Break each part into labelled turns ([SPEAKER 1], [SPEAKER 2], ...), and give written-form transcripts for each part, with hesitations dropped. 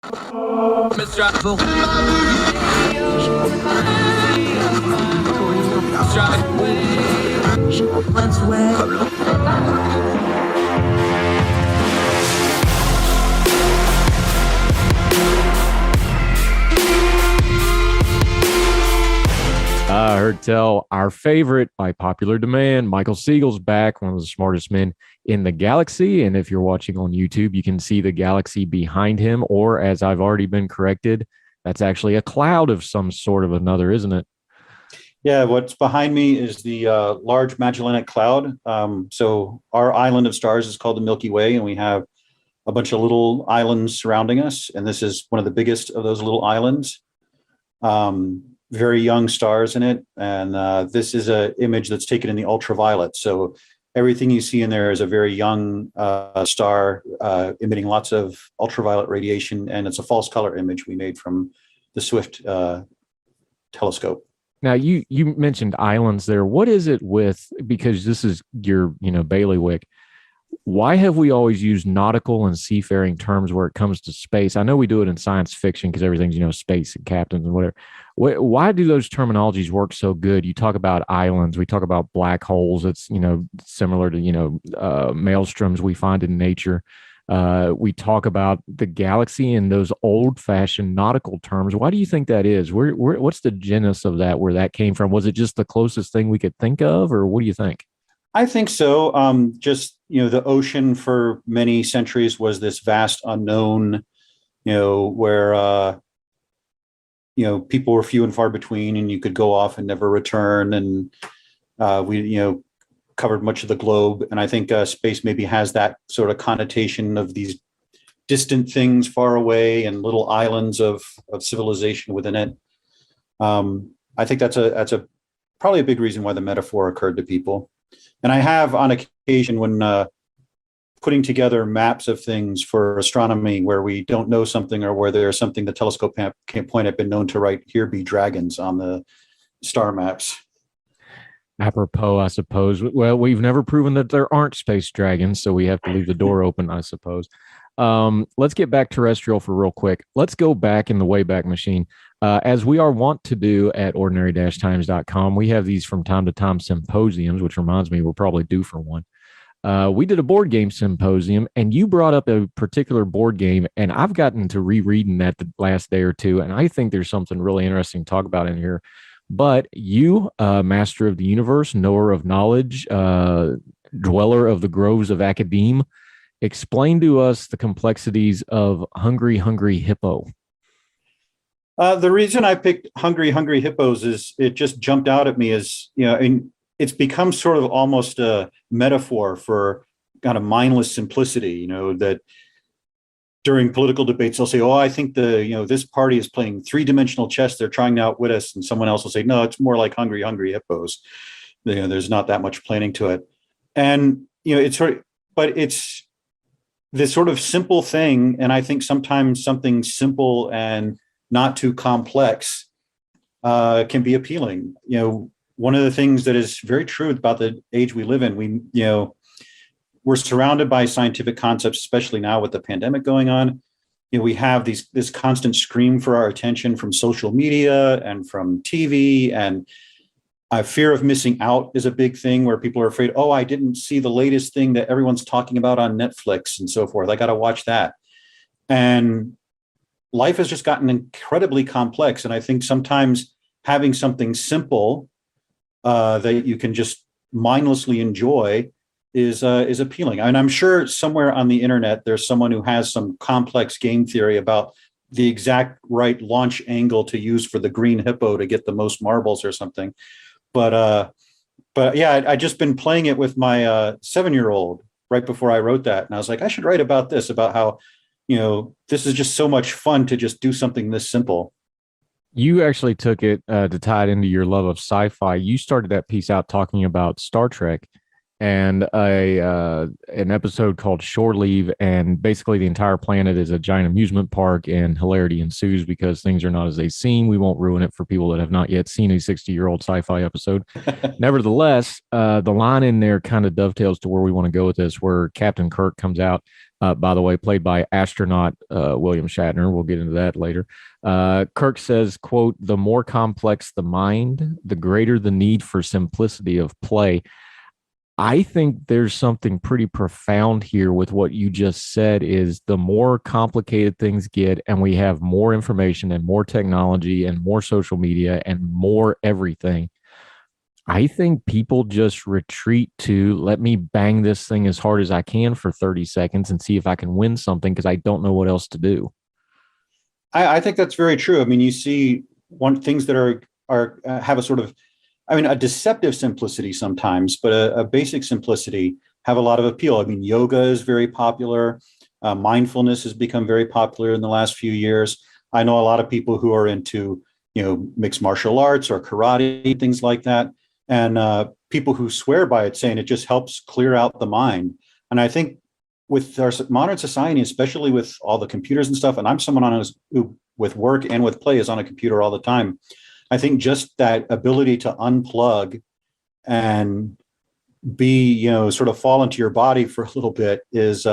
[SPEAKER 1] I heard tell our favorite by popular demand, Michael Siegel's back, one of the smartest men in the galaxy. And if you're watching on YouTube, you can see the galaxy behind him, or as I've already been corrected, that's actually a cloud of some sort of another, isn't it?
[SPEAKER 2] Yeah, what's behind me is the Large Magellanic Cloud. So our island of stars is called the Milky Way, and we have a bunch of little islands surrounding us. And this is one of the biggest of those little islands. Very young stars in it. And this is an image that's taken in the ultraviolet. So everything you see in there is a very young star emitting lots of ultraviolet radiation. And it's a false color image we made from the Swift telescope.
[SPEAKER 1] Now, you mentioned islands there. What is it with, because this is your, bailiwick, why have we always used nautical and seafaring terms where it comes to space? I know we do it in science fiction because everything's, space and captains and whatever. Why do those terminologies work so good? You talk about islands. We talk about black holes. It's, similar to, maelstroms we find in nature. We talk about the galaxy in those old-fashioned nautical terms. Why do you think that is? What's the genesis of that, where that came from? Was it just the closest thing we could think of, or what do you think?
[SPEAKER 2] I think so. The ocean for many centuries was this vast unknown, where, people were few and far between, and you could go off and never return. And we, covered much of the globe. And I think space maybe has that sort of connotation of these distant things far away and little islands of civilization within it. I think that's probably a big reason why the metaphor occurred to people. And I have on occasion when putting together maps of things for astronomy where we don't know something or where there's something the telescope can't point at, been known to write, "Here be dragons" on the star maps.
[SPEAKER 1] Apropos, I suppose. Well, we've never proven that there aren't space dragons, so we have to leave the door open, I suppose. Let's get back terrestrial for real quick. Let's go back in the Wayback Machine. As we are wont to do at ordinary-times.com, we have these from time to time symposiums, which reminds me we're probably due for one. We did a board game symposium, and you brought up a particular board game, and I've gotten to rereading that the last day or two, and I think there's something really interesting to talk about in here. But you, master of the universe, knower of knowledge, dweller of the groves of academe, explain to us the complexities of Hungry, Hungry Hippo.
[SPEAKER 2] The reason I picked Hungry, Hungry Hippos is it just jumped out at me as, and it's become sort of almost a metaphor for kind of mindless simplicity, that during political debates, they'll say, "Oh, I think this party is playing three-dimensional chess. They're trying to outwit us." And someone else will say, "No, it's more like Hungry, Hungry Hippos. There's not that much planning to it." And, but it's this sort of simple thing. And I think sometimes something simple and not too complex can be appealing. One of the things that is very true about the age we live in, we're surrounded by scientific concepts, especially now with the pandemic going on. We have this constant scream for our attention from social media and from TV, and fear of missing out is a big thing where people are afraid, "Oh, I didn't see the latest thing that everyone's talking about on Netflix and so forth. I got to watch that." And life has just gotten incredibly complex. And I think sometimes having something simple that you can just mindlessly enjoy is appealing. And I'm sure somewhere on the internet, there's someone who has some complex game theory about the exact right launch angle to use for the green hippo to get the most marbles or something. But yeah, I just been playing it with my 7-year-old right before I wrote that. And I was like, I should write about this, about how, this is just so much fun to just do something this simple.
[SPEAKER 1] You actually took it to tie it into your love of sci-fi. You started that piece out talking about Star Trek and an episode called Shore Leave, and basically the entire planet is a giant amusement park, and hilarity ensues because things are not as they seem. We won't ruin it for people that have not yet seen a 60-year-old sci-fi episode. Nevertheless, the line in there kind of dovetails to where we want to go with this, where Captain Kirk comes out by the way, played by astronaut William Shatner. We'll get into that later. Kirk says, quote, the more complex the mind, the greater the need for simplicity of play. I think there's something pretty profound here with what you just said is the more complicated things get and we have more information and more technology and more social media and more everything. I think people just retreat to let me bang this thing as hard as I can for 30 seconds and see if I can win something because I don't know what else to do.
[SPEAKER 2] I think that's very true. I mean, you see one things that are have a sort of, I mean, a deceptive simplicity sometimes, but a basic simplicity have a lot of appeal. I mean, yoga is very popular. Mindfulness has become very popular in the last few years. I know a lot of people who are into, mixed martial arts or karate, things like that. And people who swear by it, saying it just helps clear out the mind. And I think with our modern society, especially with all the computers and stuff, and I'm someone who with work and with play is on a computer all the time. I think just that ability to unplug and be, sort of fall into your body for a little bit is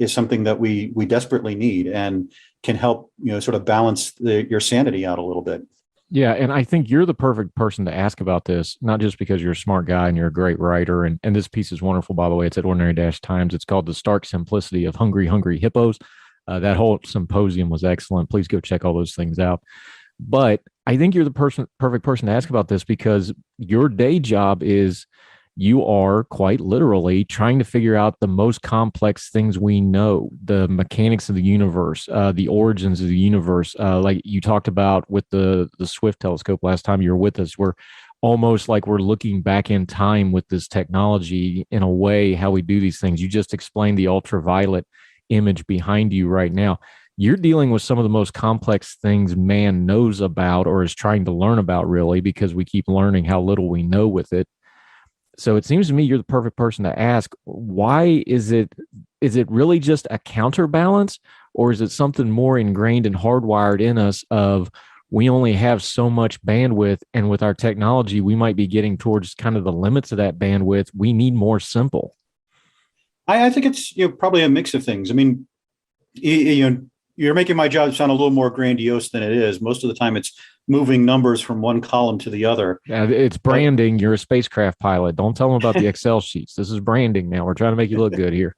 [SPEAKER 2] something that we desperately need and can help, sort of balance your sanity out a little bit.
[SPEAKER 1] Yeah, and I think you're the perfect person to ask about this, not just because you're a smart guy and you're a great writer. And this piece is wonderful, by the way. It's at Ordinary Dash Times. It's called The Stark Simplicity of Hungry, Hungry Hippos. That whole symposium was excellent. Please go check all those things out. But I think you're the perfect person to ask about this because your day job is you are quite literally trying to figure out the most complex things we know, the mechanics of the universe, the origins of the universe. Like you talked about with the Swift telescope last time you were with us, we're almost like we're looking back in time with this technology in a way, how we do these things. You just explained the ultraviolet image behind you right now. You're dealing with some of the most complex things man knows about or is trying to learn about, really, because we keep learning how little we know with it. So it seems to me you're the perfect person to ask, why is it really just a counterbalance, or is it something more ingrained and hardwired in us of we only have so much bandwidth, and with our technology, we might be getting towards kind of the limits of that bandwidth. We need more simple.
[SPEAKER 2] I think it's probably a mix of things. I mean, you're making my job sound a little more grandiose than it is. Most of the time, it's moving numbers from one column to the other.
[SPEAKER 1] Yeah, it's branding. You're a spacecraft pilot. Don't tell them about the Excel sheets. This is branding now. We're trying to make you look good here.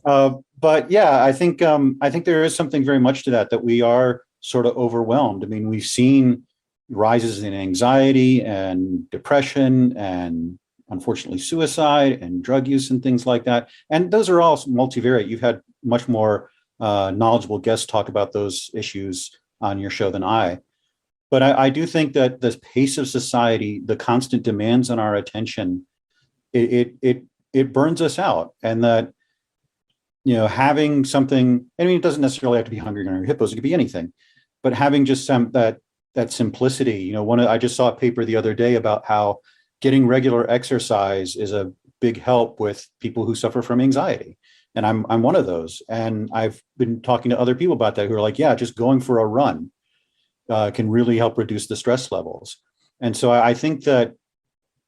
[SPEAKER 2] But yeah, I think there is something very much to that we are sort of overwhelmed. I mean, we've seen rises in anxiety and depression and unfortunately suicide and drug use and things like that. And those are all multivariate. You've had much more knowledgeable guests talk about those issues on your show than I. But I do think that the pace of society, the constant demands on our attention, it burns us out. And that, having something, I mean, it doesn't necessarily have to be Hungry Hungry Hippos, it could be anything, but having just that simplicity, I just saw a paper the other day about how getting regular exercise is a big help with people who suffer from anxiety. And I'm one of those. And I've been talking to other people about that who are like, yeah, just going for a run can really help reduce the stress levels. And so I think that,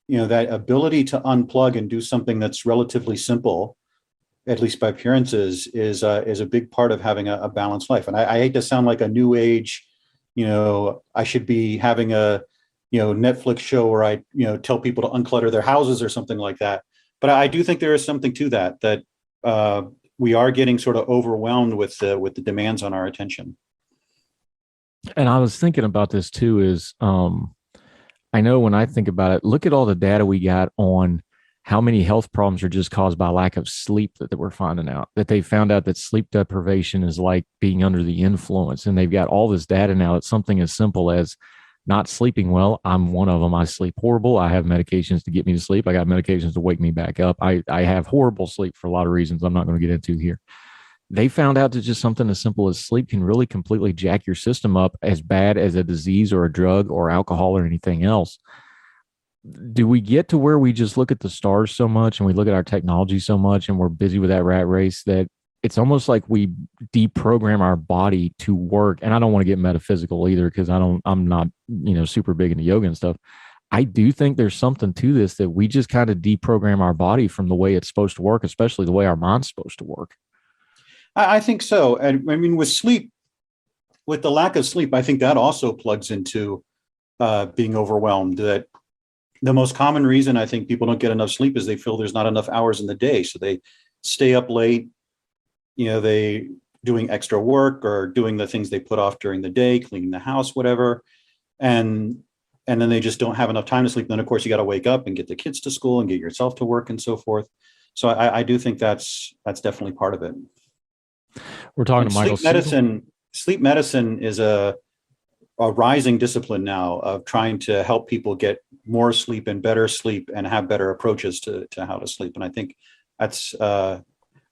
[SPEAKER 2] that ability to unplug and do something that's relatively simple, at least by appearances, is a big part of having a balanced life. And I hate to sound like a new age, I should be having a, Netflix show where I, tell people to unclutter their houses or something like that. But I do think there is something to that we are getting sort of overwhelmed with the demands on our attention.
[SPEAKER 1] And I was thinking about this too, is I know when I think about it, look at all the data we got on how many health problems are just caused by lack of sleep that we're finding out, that they found out that sleep deprivation is like being under the influence. And they've got all this data now. It's something as simple as not sleeping well. I'm one of them. I sleep horrible. I have medications to get me to sleep. I got medications to wake me back up. I have horrible sleep for a lot of reasons I'm not going to get into here. They found out that just something as simple as sleep can really completely jack your system up as bad as a disease or a drug or alcohol or anything else. Do we get to where we just look at the stars so much and we look at our technology so much and we're busy with that rat race that it's almost like we deprogram our body to work? And I don't want to get metaphysical either, because I'm not, super big into yoga and stuff. I do think there's something to this that we just kind of deprogram our body from the way it's supposed to work, especially the way our mind's supposed to work.
[SPEAKER 2] I think so. And I mean, with sleep, with the lack of sleep, I think that also plugs into being overwhelmed. That the most common reason I think people don't get enough sleep is they feel there's not enough hours in the day. So they stay up late, they doing extra work or doing the things they put off during the day, cleaning the house, whatever. And then they just don't have enough time to sleep. Then of course you got to wake up and get the kids to school and get yourself to work and so forth. So I do think that's definitely part of it.
[SPEAKER 1] We're talking
[SPEAKER 2] And
[SPEAKER 1] to Michael Siegel.
[SPEAKER 2] Sleep medicine is a rising discipline now of trying to help people get more sleep and better sleep and have better approaches to how to sleep. And I think that's a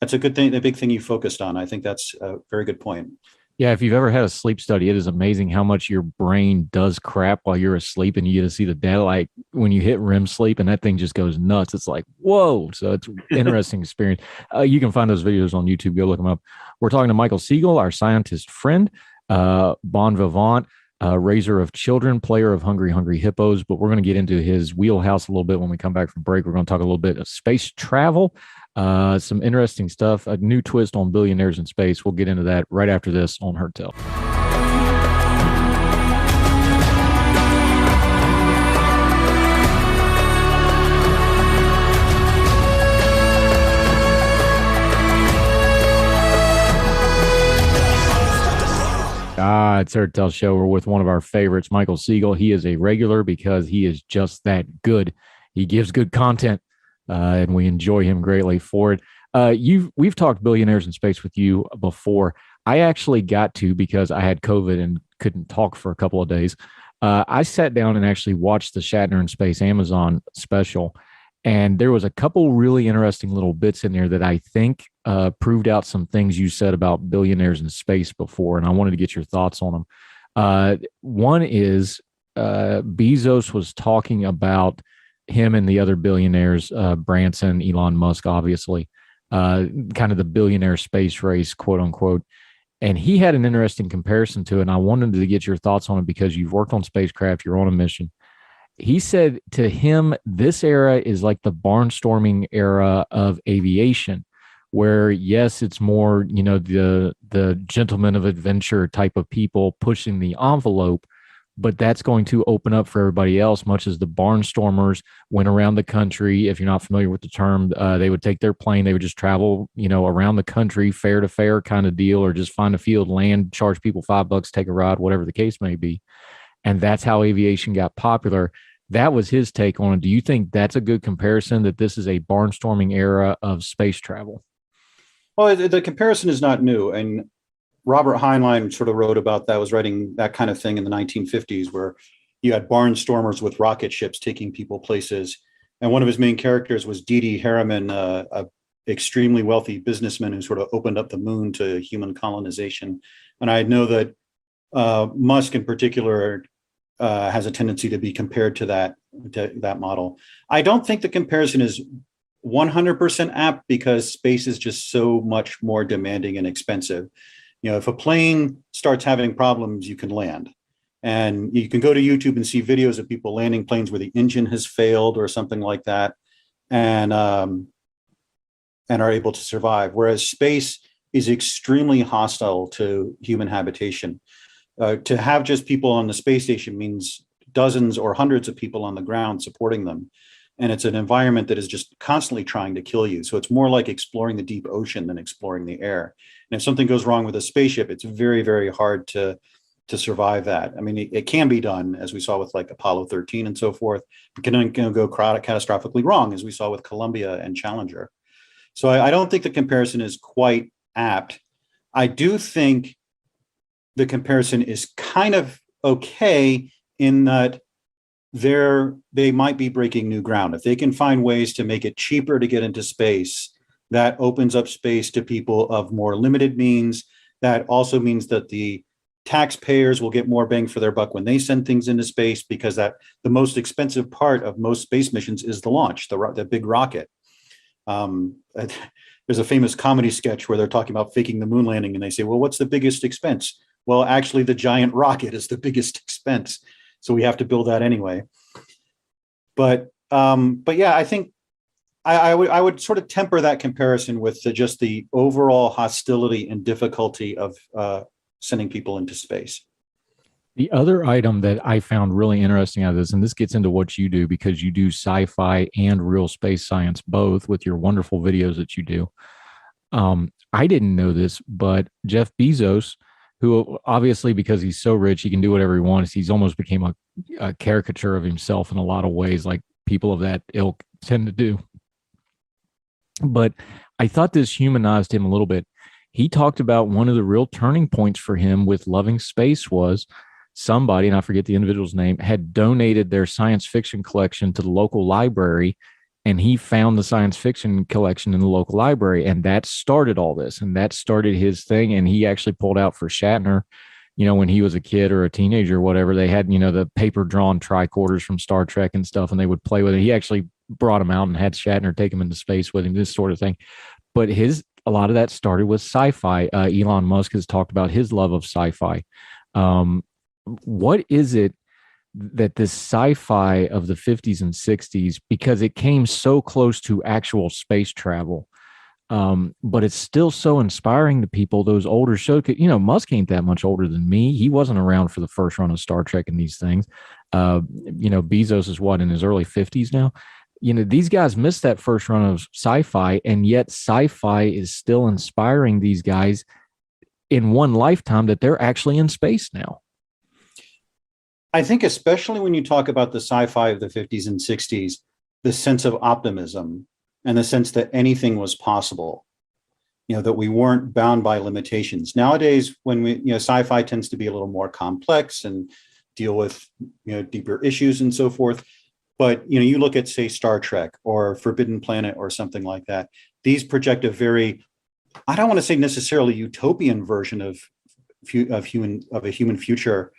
[SPEAKER 2] good thing, the big thing you focused on. I think that's a very good point.
[SPEAKER 1] Yeah, if you've ever had a sleep study, it is amazing how much your brain does crap while you're asleep, and you get to see the data. Like when you hit REM sleep, and that thing just goes nuts. It's like whoa! So it's an interesting experience. You can find those videos on YouTube. Go look them up. We're talking to Michael Siegel, our scientist friend, bon vivant, raiser of children, player of Hungry Hungry Hippos. But we're going to get into his wheelhouse a little bit when we come back from break. We're going to talk a little bit of space travel. Some interesting stuff, a new twist on billionaires in space. We'll get into that right after this on Heard Tell. It's Heard Tell Show. We're with one of our favorites, Michael Siegel. He is a regular because he is just that good. He gives good content. And we enjoy him greatly for it. We've talked billionaires in space with you before. I actually got to, because I had COVID and couldn't talk for a couple of days. I sat down and actually watched the Shatner in Space Amazon special, and there was a couple really interesting little bits in there that I think proved out some things you said about billionaires in space before, and I wanted to get your thoughts on them. One is Bezos was talking about him and the other billionaires, Branson, Elon Musk, obviously, kind of the billionaire space race, quote unquote. And he had an interesting comparison to it. And I wanted to get your thoughts on it because you've worked on spacecraft, you're on a mission. He said to him, this era is like the barnstorming era of aviation, where yes, it's more, the gentleman of adventure type of people pushing the envelope, but that's going to open up for everybody else, much as the barnstormers went around the country. If you're not familiar with the term, they would take their plane, they would just travel, around the country, fair to fair kind of deal, or just find a field, land, charge people $5, take a ride, whatever the case may be. And that's how aviation got popular. That was his take on it. Do you think that's a good comparison, that this is a barnstorming era of space travel?
[SPEAKER 2] Well, the comparison is not new. And Robert Heinlein sort of wrote about that, was writing that kind of thing in the 1950s, where you had barnstormers with rocket ships taking people places. And one of his main characters was Didi Harriman, a extremely wealthy businessman who sort of opened up the moon to human colonization. And I know that Musk in particular has a tendency to be compared to that model. I don't think the comparison is 100% apt, because space is just so much more demanding and expensive. If a plane starts having problems, you can land. And you can go to YouTube and see videos of people landing planes where the engine has failed or something like that, and are able to survive. Whereas space is extremely hostile to human habitation. To have just people on the space station means dozens or hundreds of people on the ground supporting them. And it's an environment that is just constantly trying to kill you. So it's more like exploring the deep ocean than exploring the air. And if something goes wrong with a spaceship, it's very, very hard to survive that. I mean, it can be done, as we saw with like Apollo 13 and so forth. It can go catastrophically wrong, as we saw with Columbia and Challenger. So I don't think the comparison is quite apt. I do think the comparison is kind of okay in that they might be breaking new ground. If they can find ways to make it cheaper to get into space, that opens up space to people of more limited means. That also means that the taxpayers will get more bang for their buck when they send things into space, because the most expensive part of most space missions is the launch, the big rocket. There's a famous comedy sketch where they're talking about faking the moon landing, and they say, well, what's the biggest expense? Well, actually, the giant rocket is the biggest expense. So we have to build that anyway. But yeah, I think I would sort of temper that comparison with just the overall hostility and difficulty of sending people into space.
[SPEAKER 1] The other item that I found really interesting out of this, and this gets into what you do because you do sci-fi and real space science both with your wonderful videos that you do. I didn't know this, but Jeff Bezos, who obviously because he's so rich, he can do whatever he wants. He's almost became a caricature of himself in a lot of ways, like people of that ilk tend to do. But I thought this humanized him a little bit. He talked about one of the real turning points for him with loving space was somebody, and I forget the individual's name, had donated their science fiction collection to the local library. And he found the science fiction collection in the local library. And that started all this. And that started his thing. And he actually pulled out for Shatner, when he was a kid or a teenager or whatever, they had, the paper drawn tricorders from Star Trek and stuff, and they would play with it. He actually brought him out and had Shatner take him into space with him, this sort of thing. But a lot of that started with sci-fi. Elon Musk has talked about his love of sci-fi. What is it that this sci-fi of the 50s and 60s, because it came so close to actual space travel, but it's still so inspiring to people, those older shows. Musk ain't that much older than me. He wasn't around for the first run of Star Trek and these things. Bezos is in his early 50s now. These guys missed that first run of sci-fi, and yet sci-fi is still inspiring these guys in one lifetime that they're actually in space now.
[SPEAKER 2] I think especially when you talk about the sci-fi of the 50s and 60s, the sense of optimism and the sense that anything was possible, that we weren't bound by limitations. Nowadays, when sci-fi tends to be a little more complex and deal with, deeper issues and so forth. But, you look at, say, Star Trek or Forbidden Planet or something like that. These project a very, I don't want to say necessarily utopian version of a human future,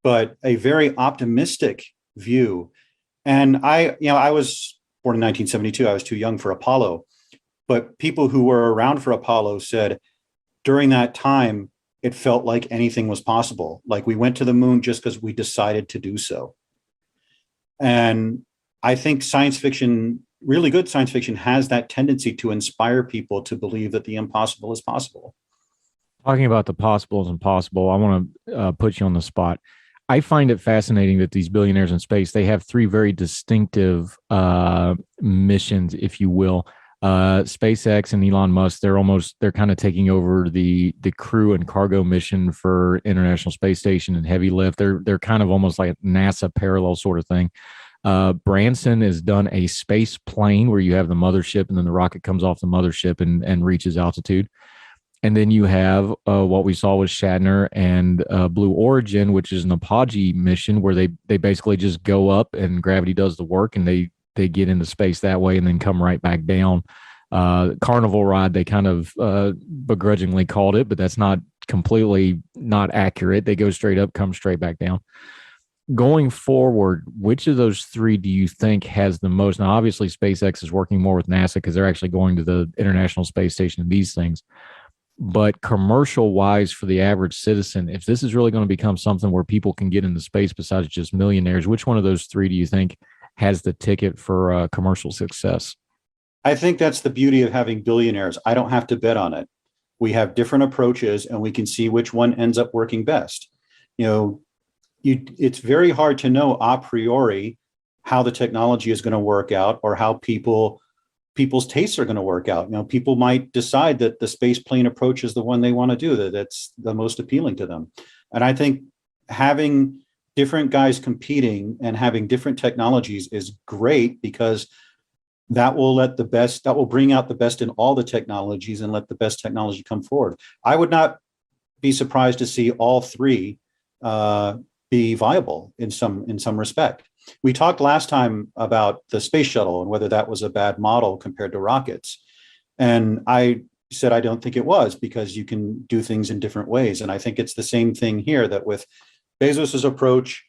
[SPEAKER 2] but a very optimistic view. And I was born in 1972. I was too young for Apollo, but people who were around for Apollo said during that time, it felt like anything was possible. Like we went to the moon just because we decided to do so. And I think science fiction, really good science fiction, has that tendency to inspire people to believe that the impossible is possible.
[SPEAKER 1] Talking about the possible is impossible, I want to put you on the spot. I find it fascinating that these billionaires in space, they have three very distinctive missions, if you will. SpaceX and Elon Musk, they're kind of taking over the crew and cargo mission for International Space Station and heavy lift. They're kind of almost like a NASA parallel sort of thing. Branson has done a space plane where you have the mothership and then the rocket comes off the mothership and reaches altitude. And then you have what we saw with Shatner and Blue Origin, which is an Apogee mission where they basically just go up and gravity does the work and they get into space that way and then come right back down. Carnival ride, they kind of begrudgingly called it, but that's not completely not accurate. They go straight up, come straight back down. Going forward, which of those three do you think has the most? Now, obviously, SpaceX is working more with NASA because they're actually going to the International Space Station and these things. But commercial wise, for the average citizen, if this is really going to become something where people can get into space besides just millionaires, which one of those three do you think has the ticket for commercial success?
[SPEAKER 2] I think that's the beauty of having billionaires. I don't have to bet on it. We have different approaches and we can see which one ends up working best. It's very hard to know a priori how the technology is going to work out or how people's tastes are going to work out. People might decide that the space plane approach is the one they want to do, that's the most appealing to them. And I think having different guys competing and having different technologies is great because that will bring out the best in all the technologies and let the best technology come forward. I would not be surprised to see all three be viable in some respect. We talked last time about the space shuttle and whether that was a bad model compared to rockets. And I said, I don't think it was because you can do things in different ways. And I think it's the same thing here, that with Bezos's approach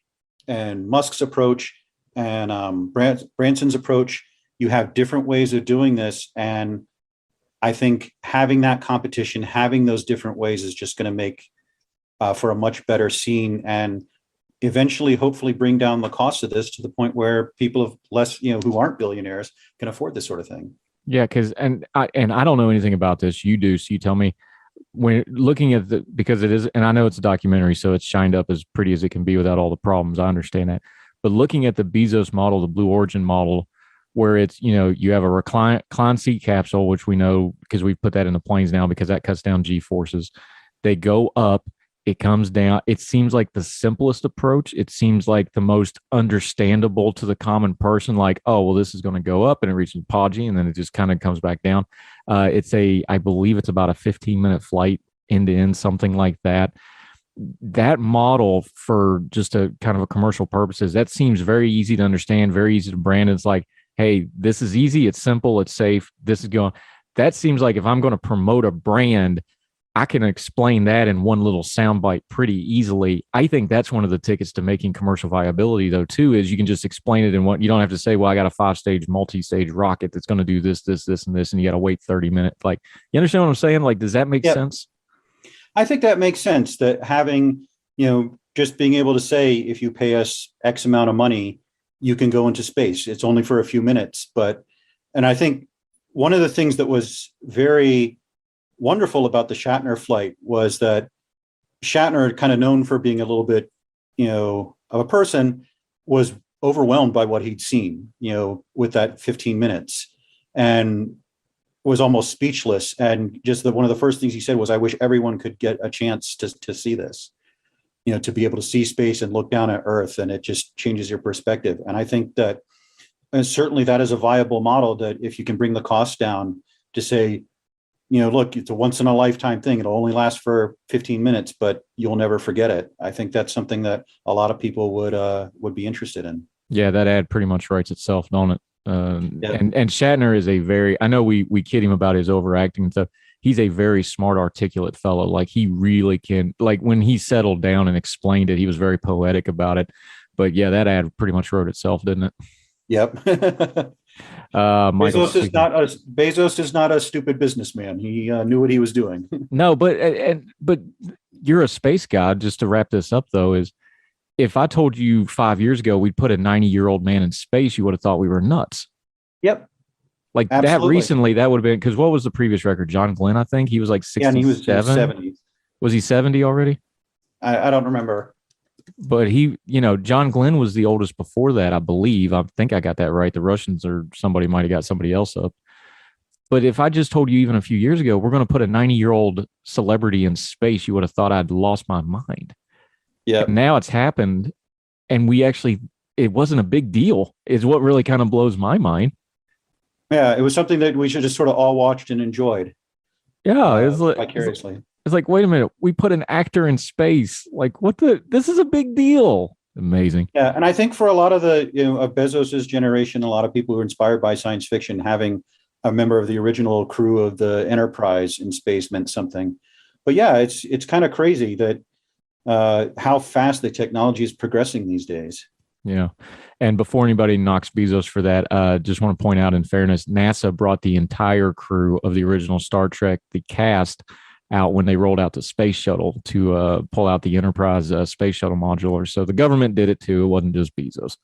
[SPEAKER 2] and Musk's approach and Branson's approach, you have different ways of doing this. And I think having that competition, having those different ways is just going to make for a much better scene. And eventually, hopefully, bring down the cost of this to the point where people of less, who aren't billionaires can afford this sort of thing.
[SPEAKER 1] Yeah, because and I don't know anything about this. You do, so you tell me. When looking at the, because it is, and I know it's a documentary, so it's shined up as pretty as it can be without all the problems. I understand that, but looking at the Bezos model, the Blue Origin model, where it's, you have a recline seat capsule, which we know because we've put that in the planes now because that cuts down G forces. They go up, it comes down. It seems like the simplest approach. It seems like the most understandable to the common person. Like, oh, well, this is going to go up and it reaches apogee and then it just kind of comes back down. I believe it's about a 15-minute flight end to end, something like that. That model for just a kind of a commercial purposes, that seems very easy to understand, very easy to brand. It's like, hey, this is easy, it's simple, it's safe. This is going. That seems like if I'm going to promote a brand, I can explain that in one little soundbite pretty easily. I think that's one of the tickets to making commercial viability, though, too, is you can just explain it in what you don't have to say, well, I got a 5-stage, multi-stage rocket that's going to do this, this, this, and this, and you got to wait 30 minutes. Like, you understand what I'm saying? Like, does that make sense?
[SPEAKER 2] I think that makes sense, that having, just being able to say, if you pay us X amount of money, you can go into space. It's only for a few minutes. And I think one of the things that was very wonderful about the Shatner flight was that Shatner, kind of known for being a little bit, of a person, was overwhelmed by what he'd seen, with that 15 minutes and was almost speechless. And just one of the first things he said was, I wish everyone could get a chance to see this, to be able to see space and look down at Earth, and it just changes your perspective. And I think that, and certainly that is a viable model, that if you can bring the cost down to say, look, it's a once in a lifetime thing. It'll only last for 15 minutes, but you'll never forget it. I think that's something that a lot of people would be interested in.
[SPEAKER 1] Yeah, that ad pretty much writes itself, don't it? And Shatner is I know we kid him about his overacting and stuff. He's a very smart, articulate fellow. Like, he really can, like, when he settled down and explained it, he was very poetic about it. But yeah, that ad pretty much wrote itself, didn't it?
[SPEAKER 2] Yep. Bezos is not a stupid businessman. He knew what he was doing.
[SPEAKER 1] No, but you're a space god. Just to wrap this up, though, is if I told you 5 years ago we'd put a 90-year-old man in space, you would have thought we were nuts.
[SPEAKER 2] Yep.
[SPEAKER 1] Like, absolutely. That recently, that would have been, because what was the previous record? John Glenn, I think he was like 67.
[SPEAKER 2] Yeah, and he was in his 70s.
[SPEAKER 1] Was he 70 already?
[SPEAKER 2] I don't remember.
[SPEAKER 1] But John Glenn was the oldest before that, I believe. I think I got that right. The Russians or somebody might have got somebody else up. But if I just told you even a few years ago, we're going to put a 90-year-old celebrity in space, you would have thought I'd lost my mind.
[SPEAKER 2] Yeah.
[SPEAKER 1] Now it's happened, and it wasn't a big deal, is what really kind of blows my mind.
[SPEAKER 2] Yeah, it was something that we should just sort of all watched and enjoyed.
[SPEAKER 1] Yeah, it's like,
[SPEAKER 2] vicariously.
[SPEAKER 1] It's like, wait a minute, we put an actor in space. Like, this is a big deal. Amazing.
[SPEAKER 2] Yeah, and I think for a lot of of Bezos's generation, a lot of people who are inspired by science fiction, having a member of the original crew of the Enterprise in space meant something. But yeah, it's kind of crazy that how fast the technology is progressing these days.
[SPEAKER 1] Yeah. And before anybody knocks Bezos for that, just want to point out, in fairness, NASA brought the entire crew of the original Star Trek, the cast, out when they rolled out the space shuttle to pull out the Enterprise space shuttle modular. So the government did it too. It wasn't just Bezos.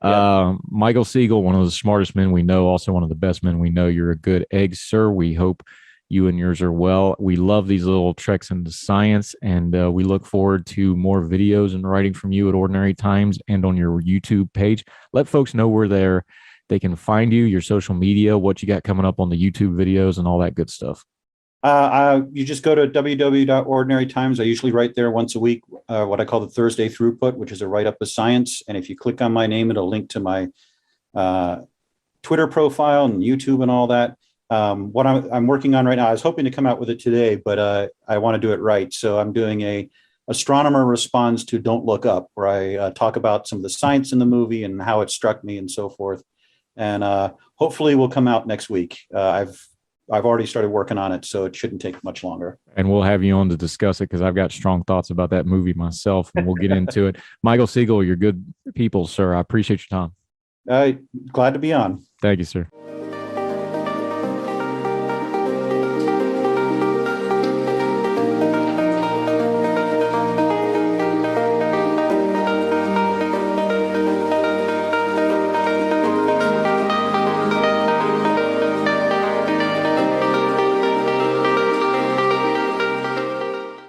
[SPEAKER 1] Yeah. Michael Siegel, one of the smartest men we know, also one of the best men we know. You're a good egg, sir. We hope you and yours are well. We love these little treks into science, and we look forward to more videos and writing from you at Ordinary Times and on your YouTube page. Let folks know where they can find you, your social media, what you got coming up on the YouTube videos, and all that good stuff.
[SPEAKER 2] You just go to www.ordinarytimes. I usually write there once a week, what I call the Thursday Throughput, which is a write-up of science. And if you click on my name, it'll link to my Twitter profile and YouTube and all that. What I'm working on right now, I was hoping to come out with it today, but I want to do it right. So I'm doing a astronomer responds to Don't Look Up, where I talk about some of the science in the movie and how it struck me and so forth. And hopefully will come out next week. I've already started working on it, so it shouldn't take much longer. And
[SPEAKER 1] we'll have you on to discuss it, because I've got strong thoughts about that movie myself, and we'll get into it. Michael Siegel, you're good people, sir. I appreciate your time.
[SPEAKER 2] Glad to be on.
[SPEAKER 1] Thank you, sir.